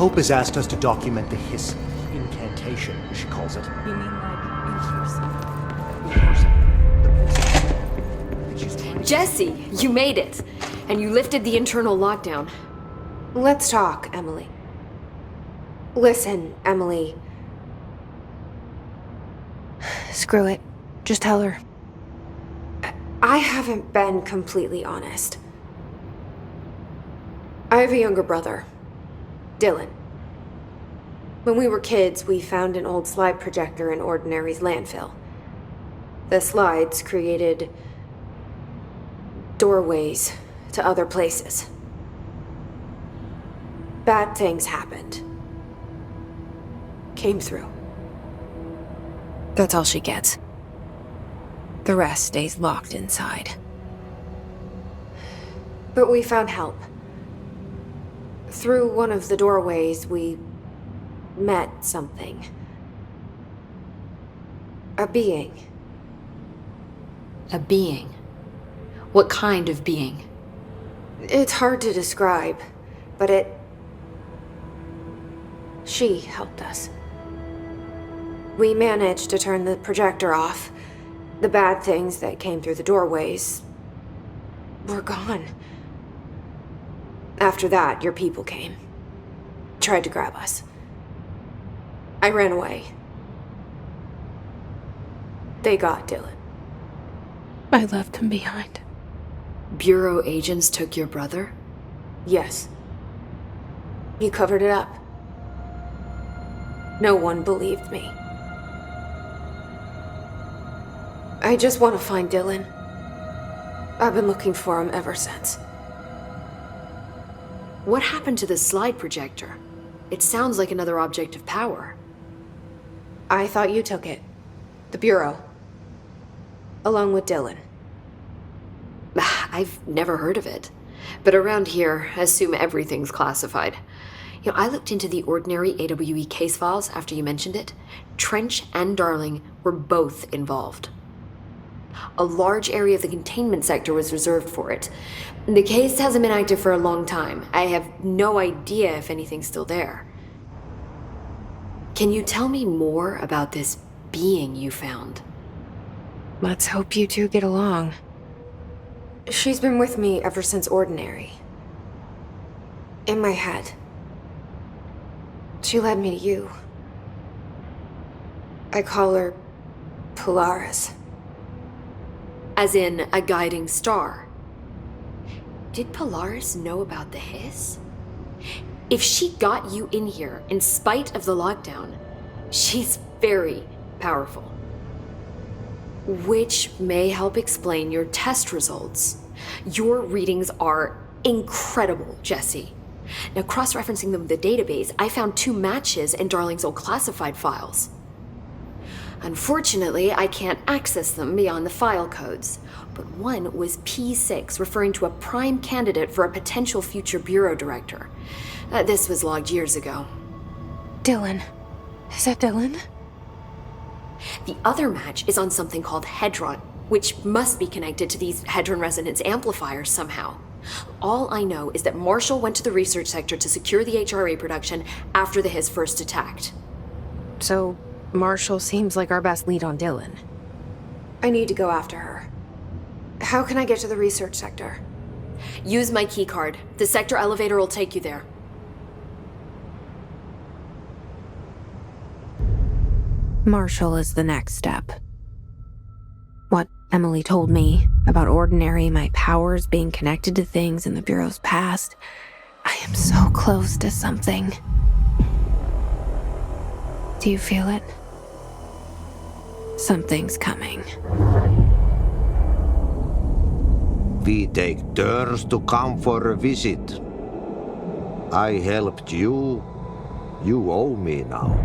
Hope has asked us to document the hiss incantation, as she calls it. You mean like Jesse, you made it! And you lifted the internal lockdown. Let's talk, Emily. Listen, Emily. Screw it. Just tell her. I haven't been completely honest. I have a younger brother, Dylan. When we were kids, we found an old slide projector in Ordinary's landfill. The slides created doorways to other places. Bad things happened. Came through. That's all she gets. The rest stays locked inside. But we found help. Through one of the doorways, we met something. A being. A being? What kind of being? It's hard to describe, but she helped us. We managed to turn the projector off. The bad things that came through the doorways were gone. After that, your people came. Tried to grab us. I ran away. They got Dylan. I left him behind. Bureau agents took your brother? Yes. You covered it up. No one believed me. I just want to find Dylan. I've been looking for him ever since. What happened to the slide projector? It sounds like another object of power. I thought you took it. The Bureau. Along with Dylan. I've never heard of it. But around here, I assume everything's classified. You know, I looked into the Ordinary AWE case files after you mentioned it. Trench and Darling were both involved. A large area of the containment sector was reserved for it. The case hasn't been active for a long time. I have no idea if anything's still there. Can you tell me more about this being you found? Let's hope you two get along. She's been with me ever since Ordinary. In my head. She led me to you. I call her Polaris. As in a guiding star. Did Polaris know about the hiss? If she got you in here in spite of the lockdown, she's very powerful. Which may help explain your test results. Your readings are incredible, Jesse. Now, cross-referencing them with the database, I found 2 matches in Darling's old classified files. Unfortunately, I can't access them beyond the file codes, but one was P6, referring to a prime candidate for a potential future bureau director. This was logged years ago. Dylan. Is that Dylan? The other match is on something called Hedron, which must be connected to these Hedron resonance amplifiers somehow. All I know is that Marshall went to the research sector to secure the HRA production after the hiss first attacked. So, Marshall seems like our best lead on Dylan. I need to go after her. How can I get to the research sector? Use my keycard. The sector elevator will take you there. Marshall is the next step. What Emily told me about Ordinary, my powers being connected to things in the Bureau's past, I am so close to something. Do you feel it? Something's coming. We take turns to come for a visit. I helped you. You owe me now.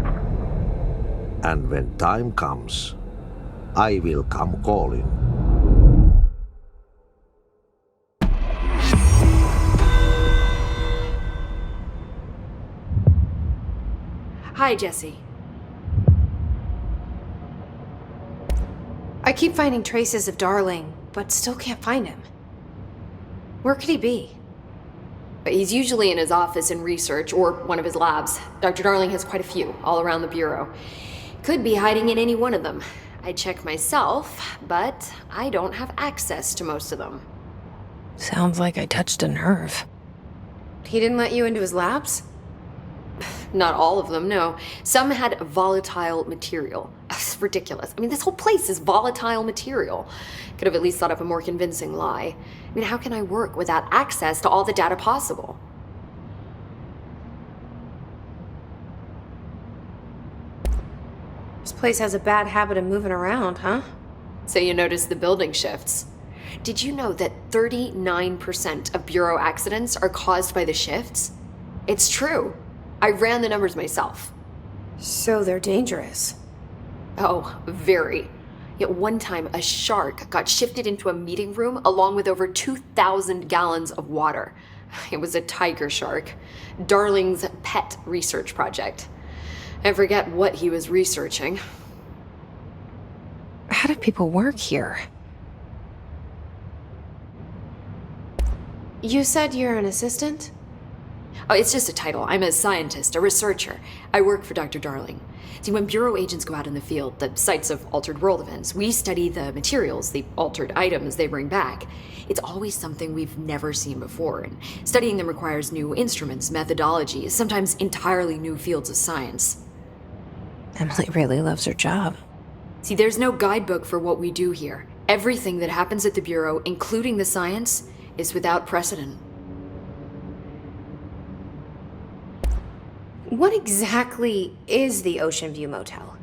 And when time comes, I will come calling. Hi, Jesse. I keep finding traces of Darling, but still can't find him. Where could he be? But he's usually in his office in research or one of his labs. Dr. Darling has quite a few all around the Bureau. Could be hiding in any one of them. I check myself, but I don't have access to most of them. Sounds like I touched a nerve. He didn't let you into his labs? Not all of them, no. Some had volatile material. It's ridiculous. I mean, this whole place is volatile material. Could have at least thought up a more convincing lie. I mean, how can I work without access to all the data possible? This place has a bad habit of moving around, huh? So you notice the building shifts. Did you know that 39% of Bureau accidents are caused by the shifts? It's true. I ran the numbers myself. So they're dangerous. Oh, very. Yet one time, a shark got shifted into a meeting room along with over 2,000 gallons of water. It was a tiger shark. Darling's pet research project. I forget what he was researching. How do people work here? You said you're an assistant? Oh, it's just a title. I'm a scientist, a researcher. I work for Dr. Darling. See, when Bureau agents go out in the field, the sites of altered world events, we study the materials, the altered items they bring back. It's always something we've never seen before, and studying them requires new instruments, methodologies, sometimes entirely new fields of science. Emily really loves her job. See, there's no guidebook for what we do here. Everything that happens at the Bureau, including the science, is without precedent. What exactly is the Ocean View Motel?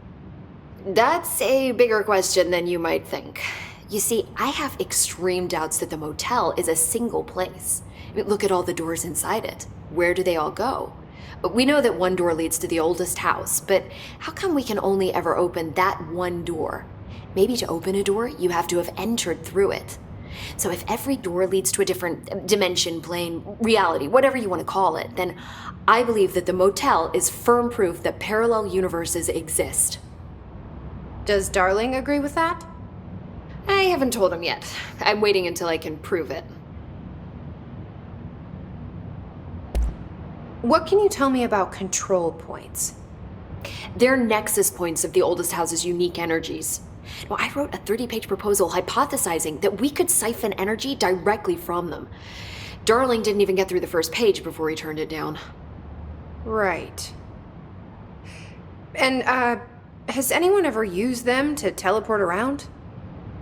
That's a bigger question than you might think. You see, I have extreme doubts that the motel is a single place. I mean, look at all the doors inside it. Where do they all go? We know that one door leads to the oldest house, but how come we can only ever open that one door? Maybe to open a door, you have to have entered through it. So if every door leads to a different dimension, plane, reality, whatever you want to call it, then I believe that the motel is firm proof that parallel universes exist. Does Darling agree with that? I haven't told him yet. I'm waiting until I can prove it. What can you tell me about control points? They're nexus points of the oldest house's unique energies. Now, I wrote a 30-page proposal hypothesizing that we could siphon energy directly from them. Darling didn't even get through the first page before he turned it down. Right. And, has anyone ever used them to teleport around?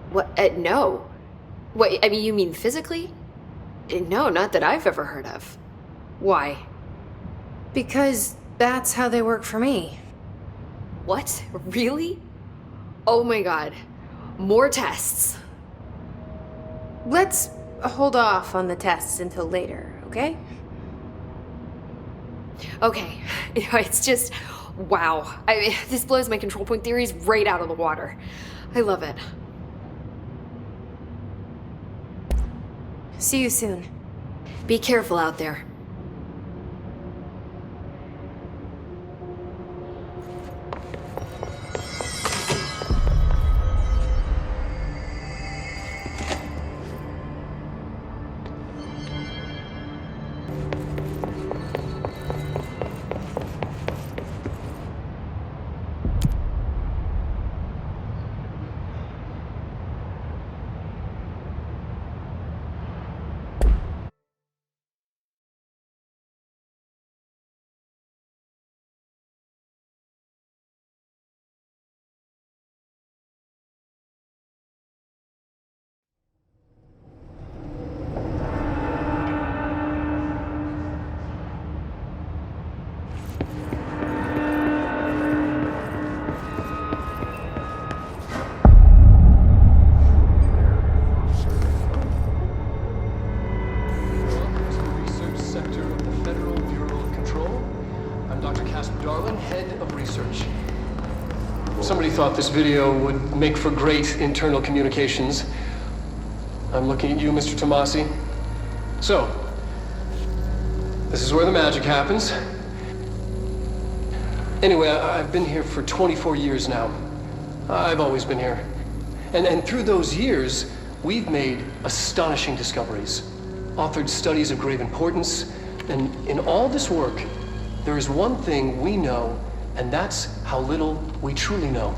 What? No. What, I mean, you mean physically? No, not that I've ever heard of. Why? Because that's how they work for me. What? Really? Oh my god. More tests. Let's hold off on the tests until later, okay? Okay. It's just, wow. This blows my control point theories right out of the water. I love it. See you soon. Be careful out there. Casper Darling, Head of Research. Somebody thought this video would make for great internal communications. I'm looking at you, Mr. Tomasi. So, this is where the magic happens. Anyway, I've been here for 24 years now. I've always been here. And through those years, we've made astonishing discoveries. Authored studies of grave importance, And in all this work, there is one thing we know, and that's how little we truly know.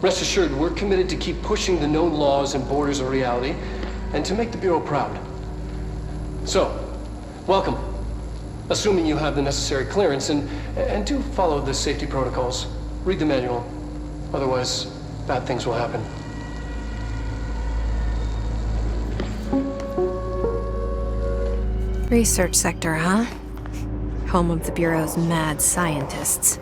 Rest assured, we're committed to keep pushing the known laws and borders of reality, and to make the Bureau proud. So, welcome. Assuming you have the necessary clearance, and do follow the safety protocols. Read the manual. Otherwise, bad things will happen. Research sector, huh? Home of the Bureau's mad scientists.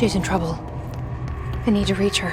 She's in trouble. I need to reach her.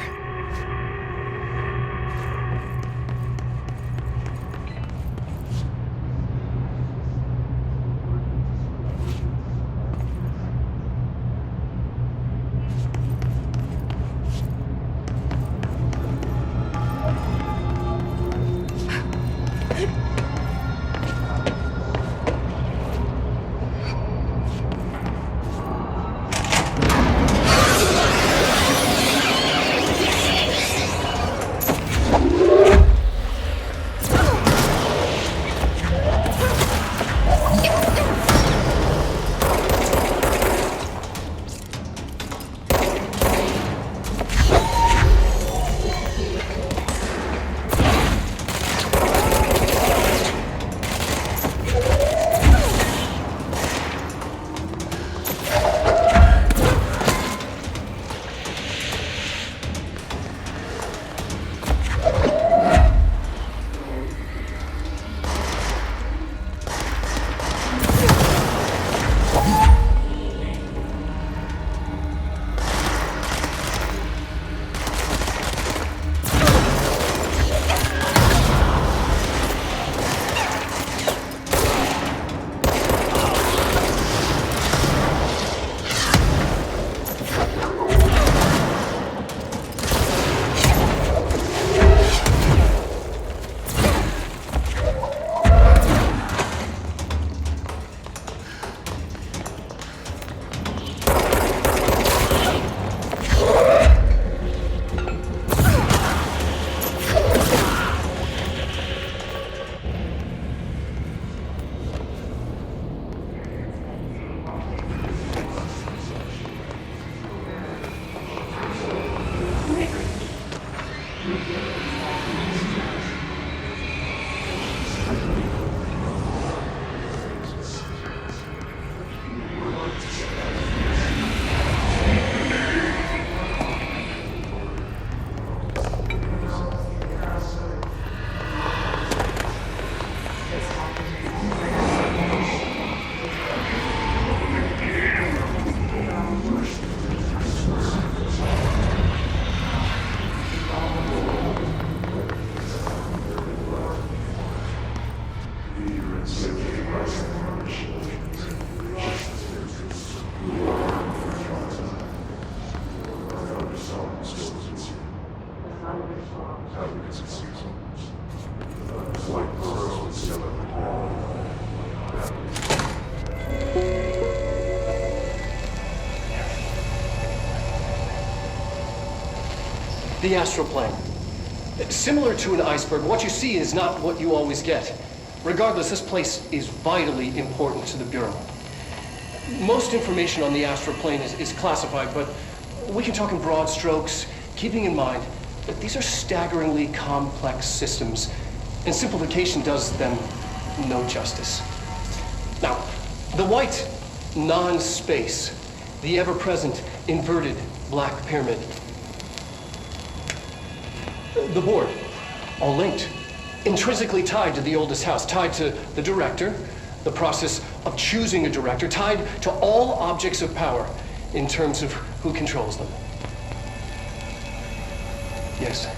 The astral plane. Similar to an iceberg, what you see is not what you always get. Regardless, this place is vitally important to the Bureau. Most information on the astral plane is classified, but we can talk in broad strokes, keeping in mind that these are staggeringly complex systems, and simplification does them no justice. Now, the white non-space, the ever-present inverted black pyramid. The board, all linked, intrinsically tied to the oldest house, tied to the director, the process of choosing a director, tied to all objects of power in terms of who controls them. Yes.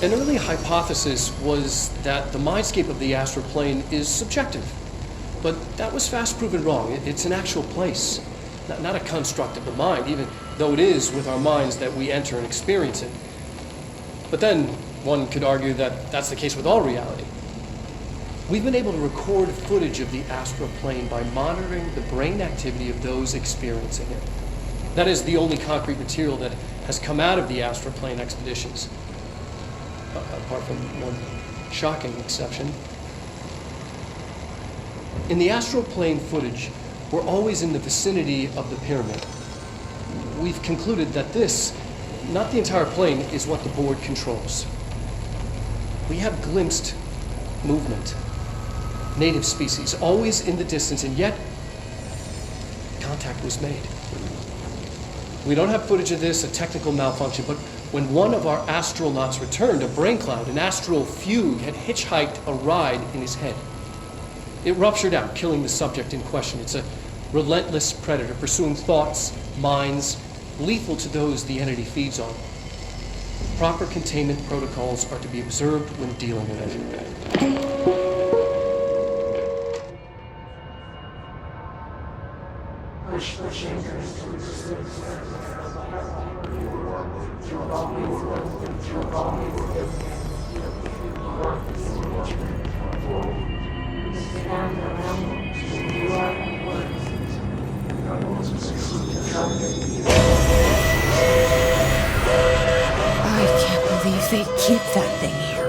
An early hypothesis was that the mindscape of the astral plane is subjective. But that was fast proven wrong. It's an actual place, not a construct of the mind, even though it is with our minds that we enter and experience it. But then one could argue that that's the case with all reality. We've been able to record footage of the astral plane by monitoring the brain activity of those experiencing it. That is the only concrete material that has come out of the astral plane expeditions, apart from one shocking exception. In the astral plane footage, we're always in the vicinity of the pyramid. We've concluded that this, not the entire plane, is what the board controls. We have glimpsed movement, native species, always in the distance, and yet contact was made. We don't have footage of this, a technical malfunction, but when one of our astronauts returned, a brain cloud, an astral fugue, had hitchhiked a ride in his head. It ruptured out, killing the subject in question. It's a relentless predator, pursuing thoughts, minds, lethal to those the entity feeds on. Proper containment protocols are to be observed when dealing with it. I can't believe they keep that thing here.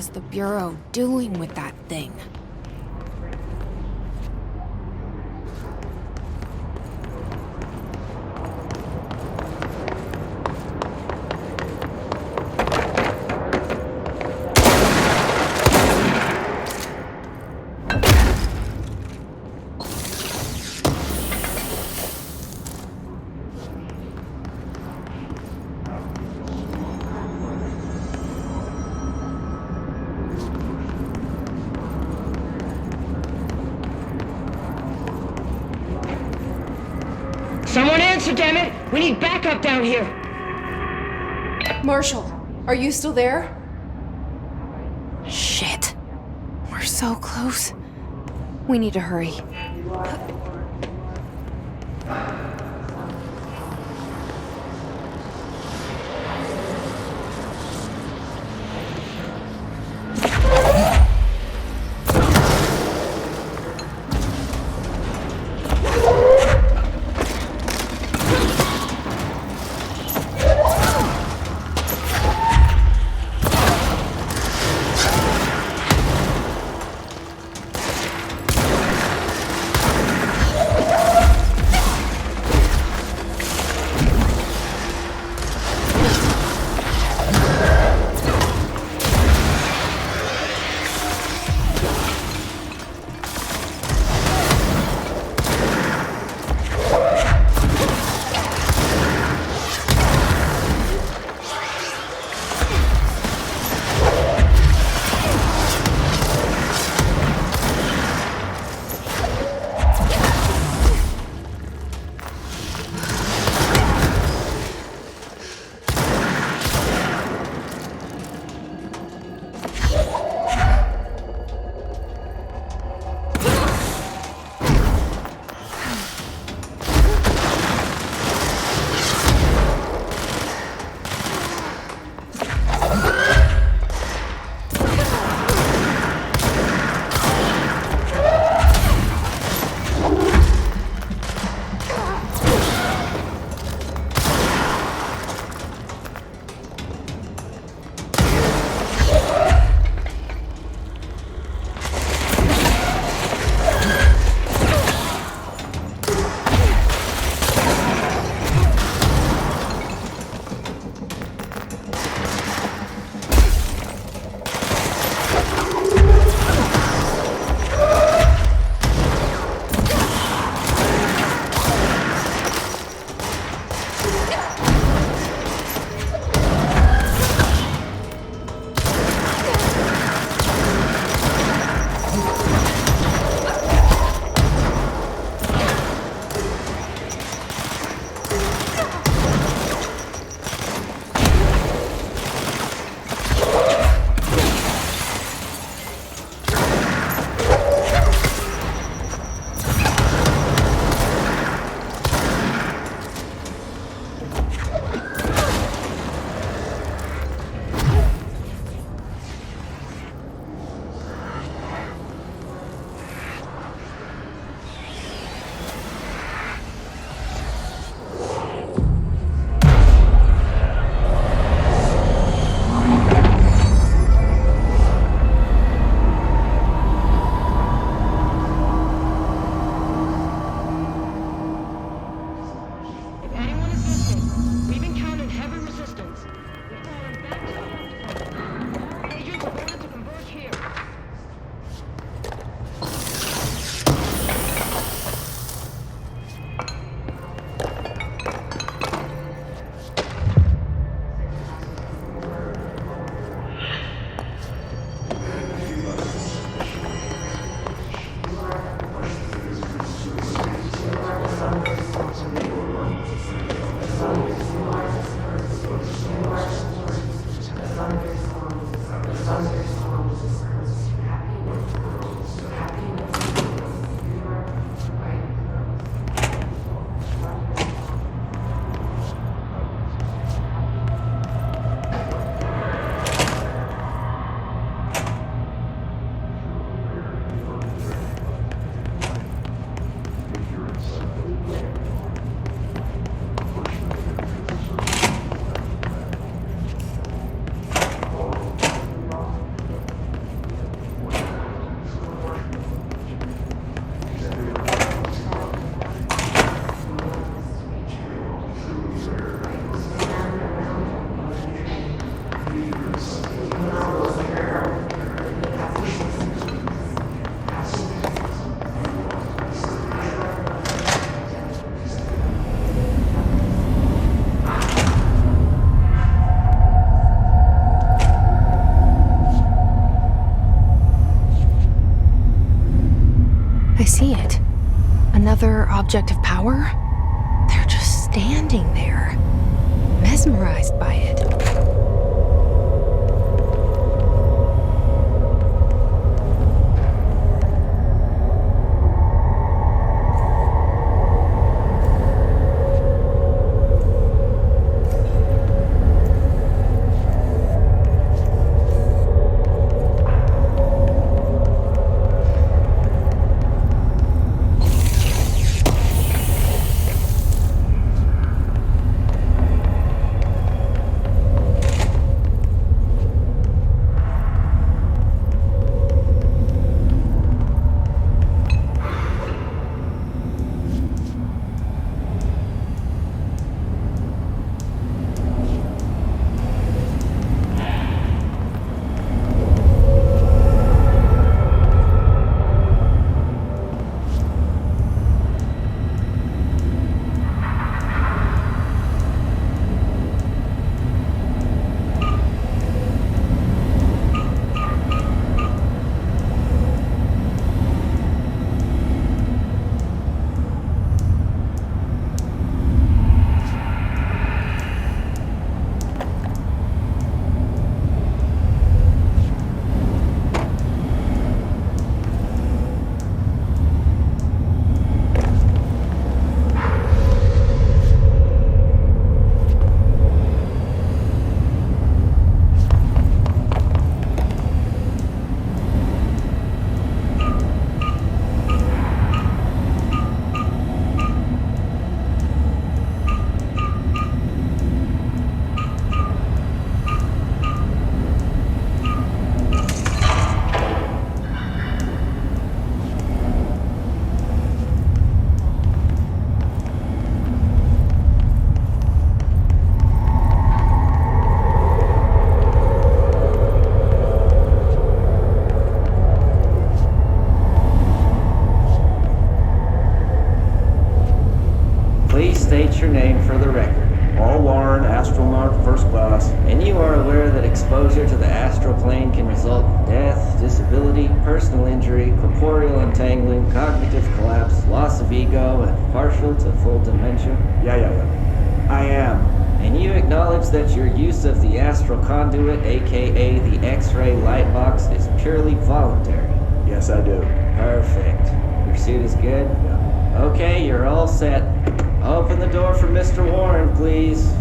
was the Bureau doing with that thing? Someone answer, damn it! We need backup down here! Marshall, are you still there? Shit. We're so close. We need to hurry. object of power? They're just standing there, mesmerized by it. State your name for the record. Paul Warren, astronaut first class, and you are aware that exposure to the astral plane can result in death, disability, personal injury, corporeal entangling, cognitive collapse, loss of ego, and partial to full dementia? Yeah. I am. And you acknowledge that your use of the astral conduit, aka the X-ray light box, is purely voluntary? Yes, I do. Perfect. Your suit is good? Yeah. Okay, you're all set. Open the door for Mr. Warren, please.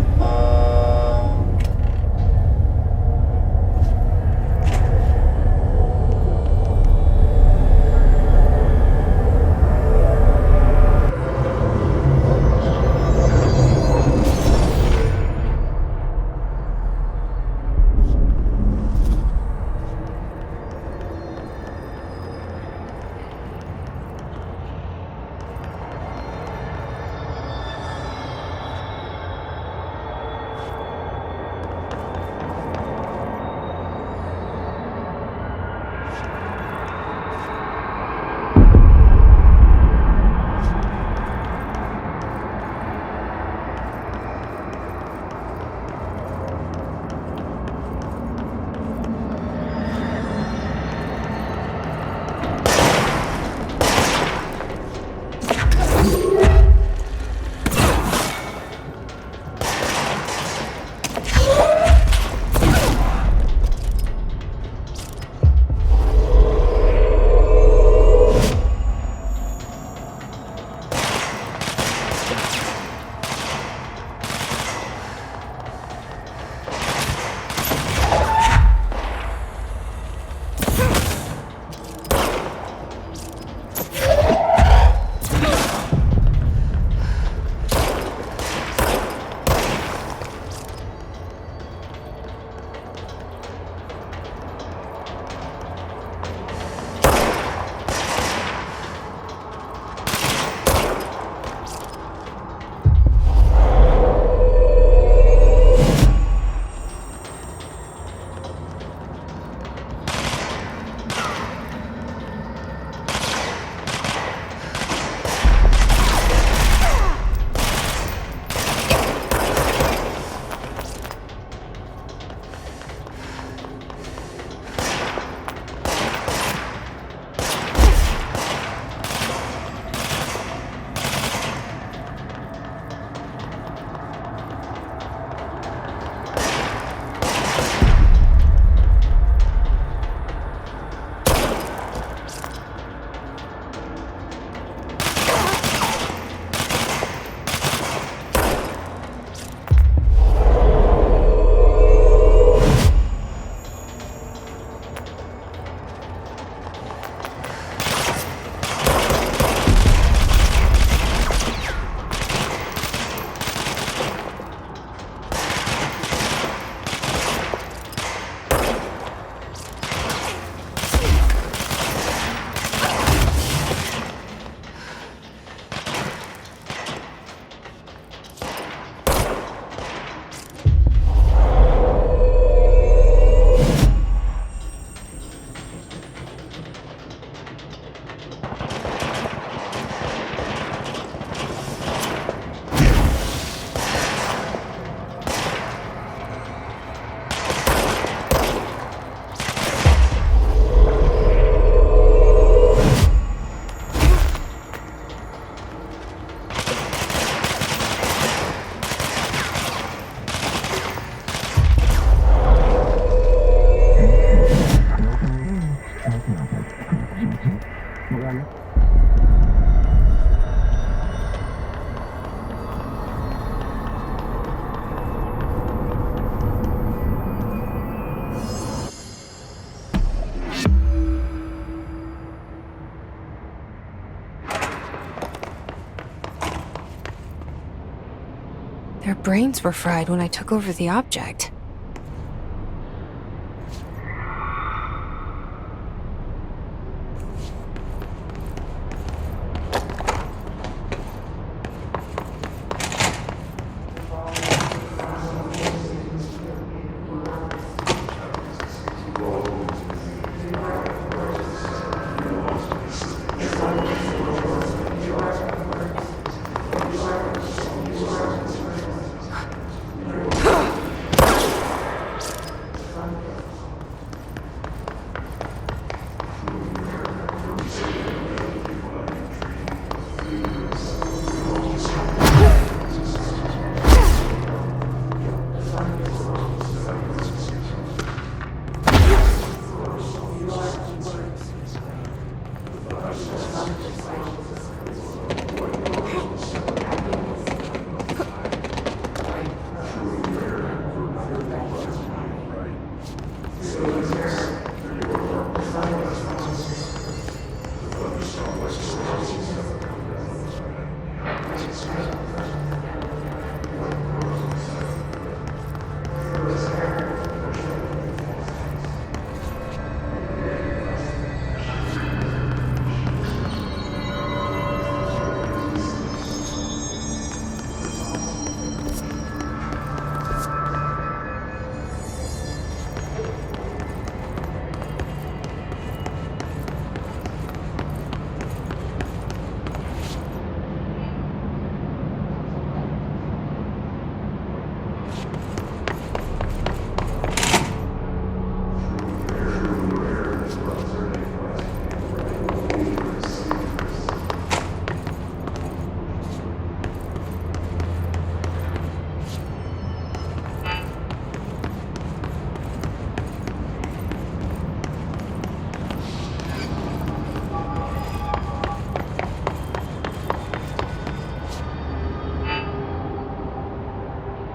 Their brains were fried when I took over the object.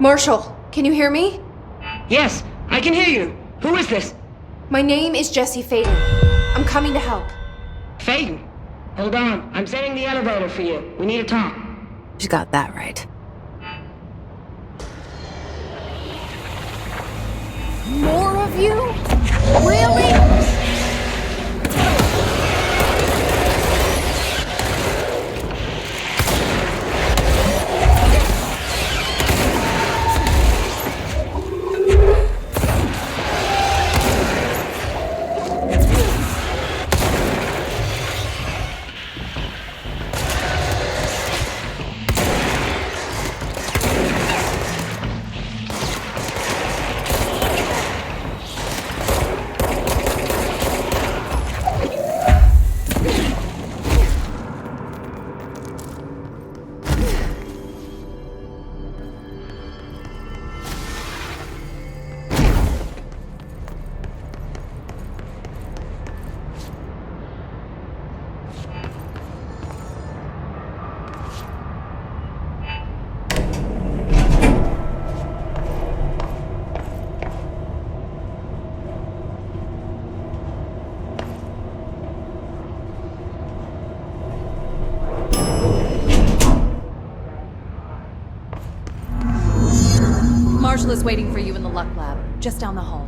Marshall, can you hear me? Yes, I can hear you. Who is this? My name is Jesse Faden. I'm coming to help. Faden. Hold on. I'm setting the elevator for you. We need to talk. She's got that right. More of you? Really? Marshall is waiting for you in the Luck Lab, just down the hall.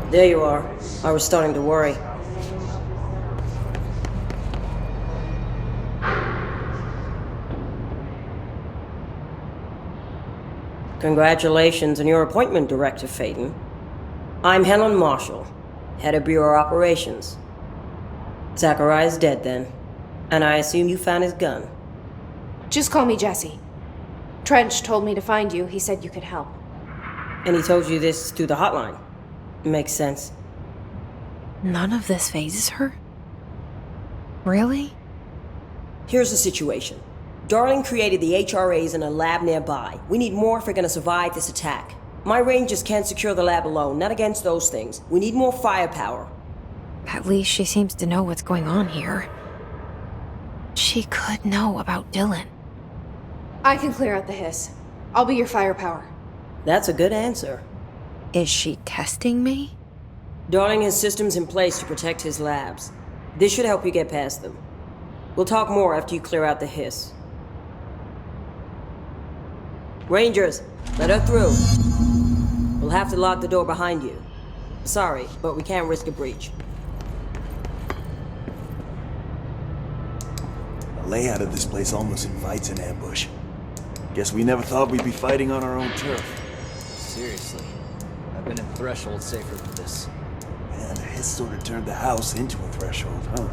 There you are. I was starting to worry. Congratulations on your appointment, Director Faden. I'm Helen Marshall, Head of Bureau Operations. Zachariah's dead then, and I assume you found his gun. Just call me Jesse. Trench told me to find you. He said you could help. And he told you this through the hotline. Makes sense. None of this phases her? Really? Here's the situation. Darling created the HRAs in a lab nearby. We need more if we're gonna survive this attack. My rangers can't secure the lab alone, not against those things. We need more firepower. At least she seems to know what's going on here. She could know about Dylan. I can clear out the hiss. I'll be your firepower. That's a good answer. Is she testing me? Darling has systems in place to protect his labs. This should help you get past them. We'll talk more after you clear out the hiss. Rangers, let her through. We'll have to lock the door behind you. Sorry, but we can't risk a breach. The layout of this place almost invites an ambush. Guess we never thought we'd be fighting on our own turf. Seriously. I've been in Threshold safer than this. Man, the hit sort of turned the house into a threshold, huh?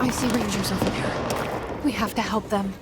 I see Rangers over there. We have to help them.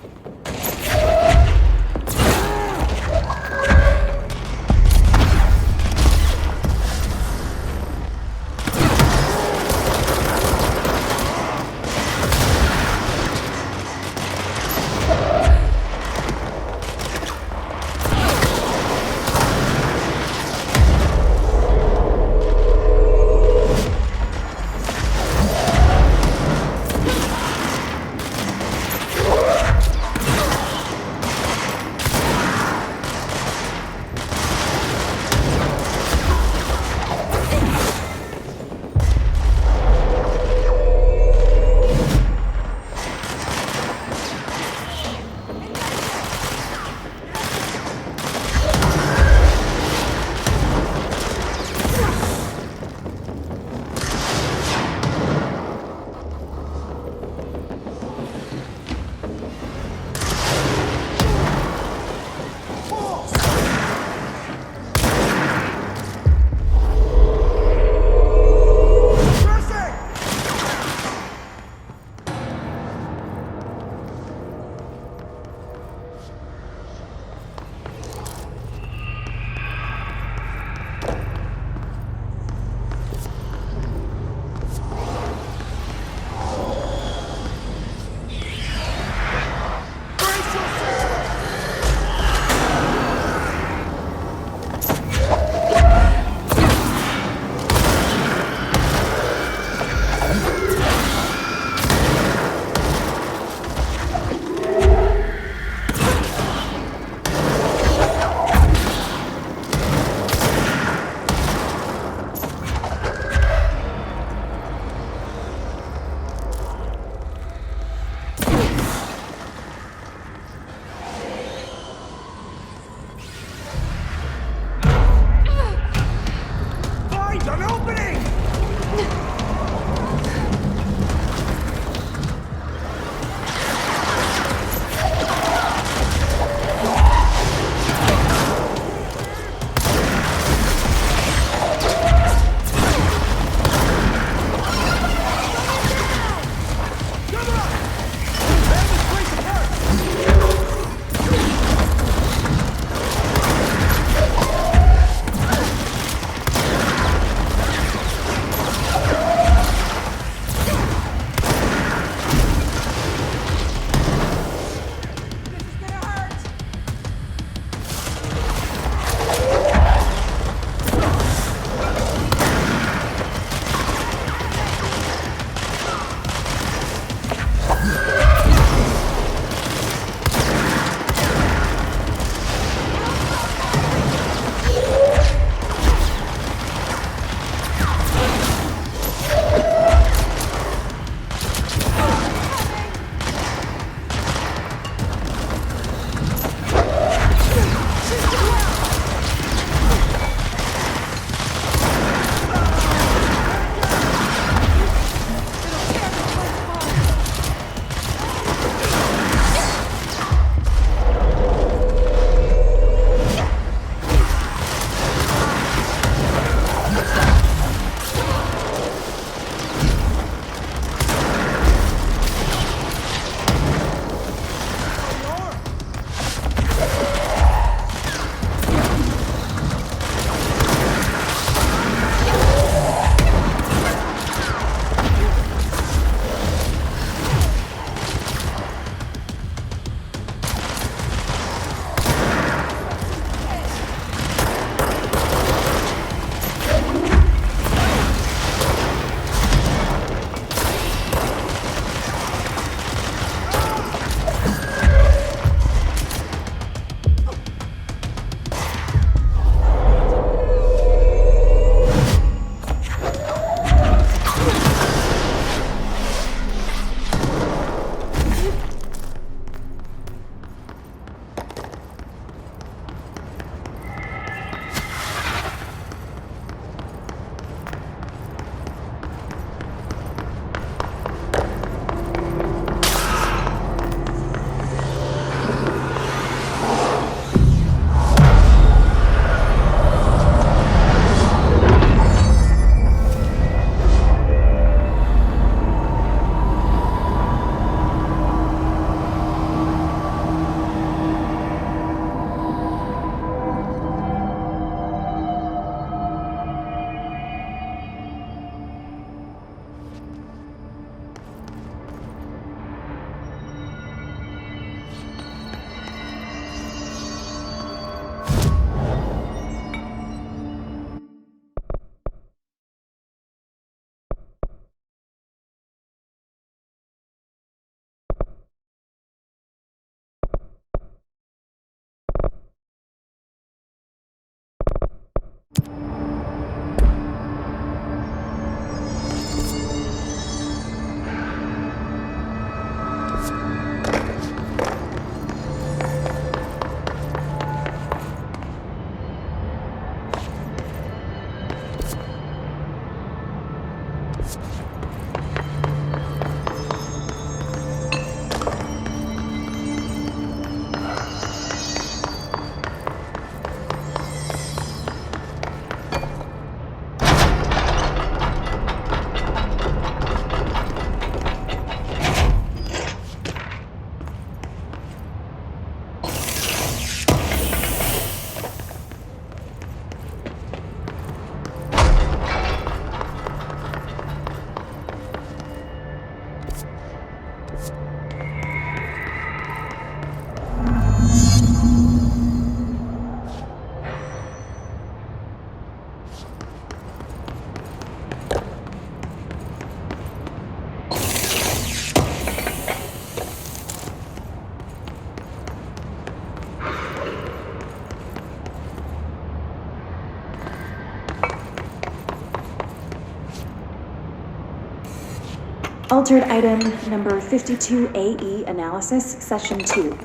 Altered item number 52AE analysis, session 2.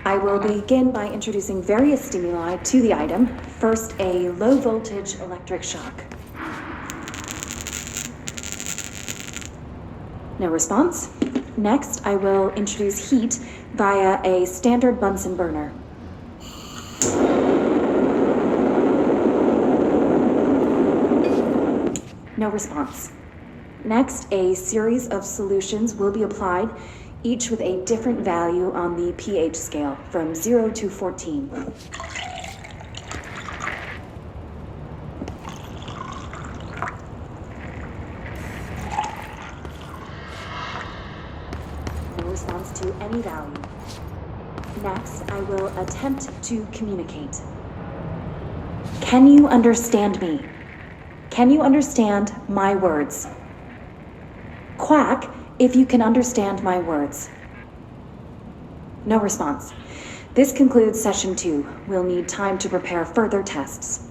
I will begin by introducing various stimuli to the item. First, a low voltage electric shock. No response. Next, I will introduce heat via a standard Bunsen burner. No response. Next, a series of solutions will be applied, each with a different value on the pH scale, from 0 to 14. No response to any value. Next, I will attempt to communicate. Can you understand me? Can you understand my words? Quack if you can understand my words. No response. This concludes session 2. We'll need time to prepare further tests.